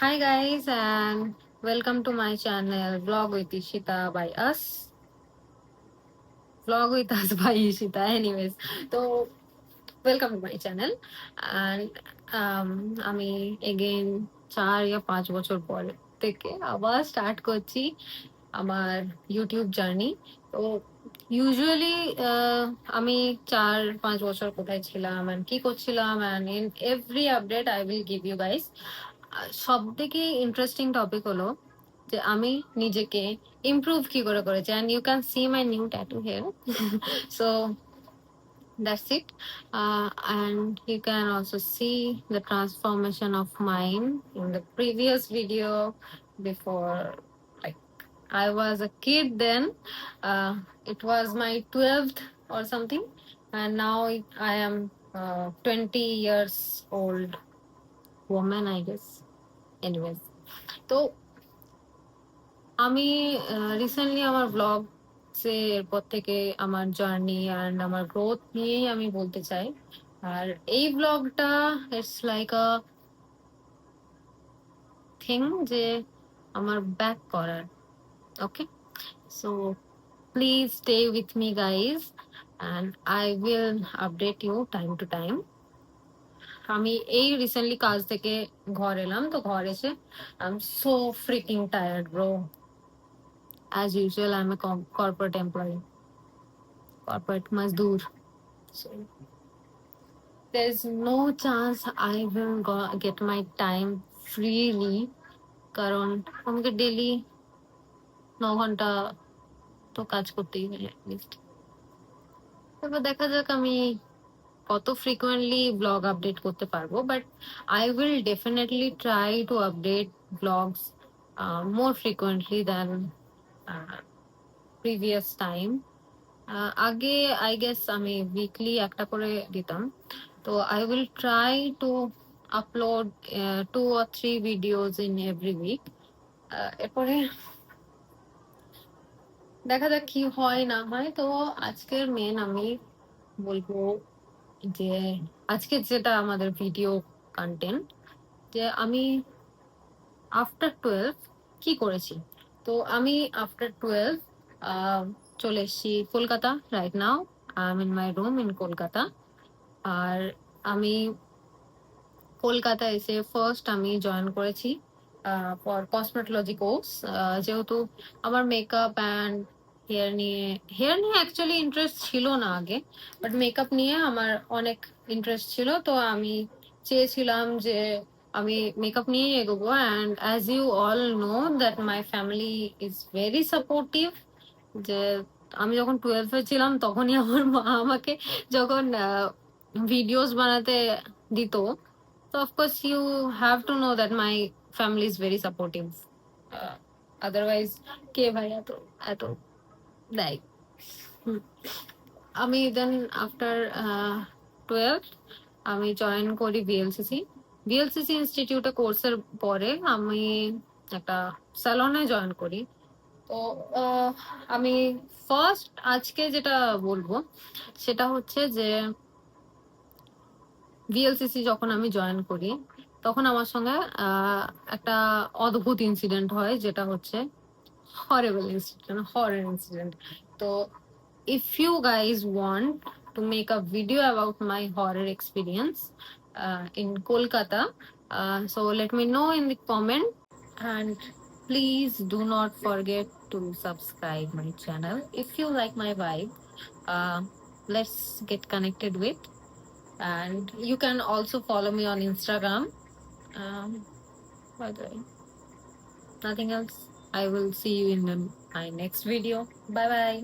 Hi guys and welcome to my channel Vlog with Ishita by us. Vlog with us by Ishita. Anyways, so welcome to my channel and আমি again 4 या 5 বছর পর থেকে আবার start করছি আমার YouTube journey. তো usually আমি 4-5 বছর কোথায় ছিলাম and কি করছিলাম and in every update I will give you guys। সব থেকে ইন্টারেস্টিং টপিক হলো যে আমি নিজেকে ইমপ্রুভ কি করে করেছি and you can see my new tattoo here so that's it, and you can also see the transformation of mine in the previous video before, like I was a kid then. It was my 12th or something, and now I am 20 years old woman, I guess. Anyways, তো আমি recently আমার blog এরপর থেকে আমার journey and আমার growth নিয়েই আমি বলতে চাই। আর এই ব্লগটা ইটস লাইক আ থিং যে আমার ব্যাক করার। Okay, so please stay with me guys and I will update you time to time. আমি এই রিসেন্টলি কাজ থেকে ঘর এলাম, তো ঘর এসে I am so freaking tired bro. As usual, I'm a corporate employee, corporate mazdoor. So there's no chance I will get my time freely কারণ আমাকে ডেলি 9 ঘন্টা তো কাজ করতেই হয় অ্যাটলিস্ট। তারপর দেখা যাক আমি কত ফ্রিকুয়েন্টলি ব্লগ আপডেট করতে পারবো, but I will definitely try to update blogs more frequently than previous time. আগে আই গেস আমি উইকলি একটা করে দিতাম, তো I will try to upload 2 or 3 videos in every week. এরপরে দেখা যাক কি হয় না হয়। তো আজকের মেন আমি বলবো যে আজকে যেটা আমাদের ভিডিও কন্টেন্ট, যে আমি আফটার 12 কি করেছি। তো আমি আফটার 12 চলে এসেছি Kolkata. Right now I am in my room in Kolkata. আর আমি কলকাতা এসে ফার্স্ট আমি জয়েন করেছি ফর কসমেটোলজি কোর্স। যেহেতু আমার মেকআপ অ্যান্ড হেয়ার নিয়ে অ্যাকচুয়ালি ইন্টারেস্ট ছিল না আগে, বাট মেকআপ নিয়ে আমার অনেক ইন্টারেস্ট ছিল। তো আমি চেয়েছিলাম যে আমি মেকআপ নিয়েই এগোবো। And as you all know that my family is very supportive. যে আমি যখন 12-এ ছিলাম তখনই আমার মা আমাকে যখন ভিডিওস বানাতে দিত, তো of course you have to know that my family is very supportive. Otherwise কে ভাই এত এত দেয়। আমি দেন আফটার 12 আমি জয়েন করি বিএলসিসি ইনস্টিটিউটে। কোর্সের পরে আমি একটা স্যালনে জয়েন করি। তো আমি ফার্স্ট আজকে যেটা বলবো সেটা হচ্ছে যে ভিএলসিসি যখন আমি জয়েন করি তখন আমার সঙ্গে একটা অদ্ভুত ইনসিডেন্ট হয়, যেটা হচ্ছে হরেবল ইনসিডেন্ট, হরর ইনসিডেন্ট। তো if you guys want to make a video about my horror experience in Kolkata, so let me know in the comment, and please do not forget to subscribe my channel if you like my vibe. Let's get connected with, and you can also follow me on Instagram. By the way, nothing else. I will see you in my next video. Bye bye.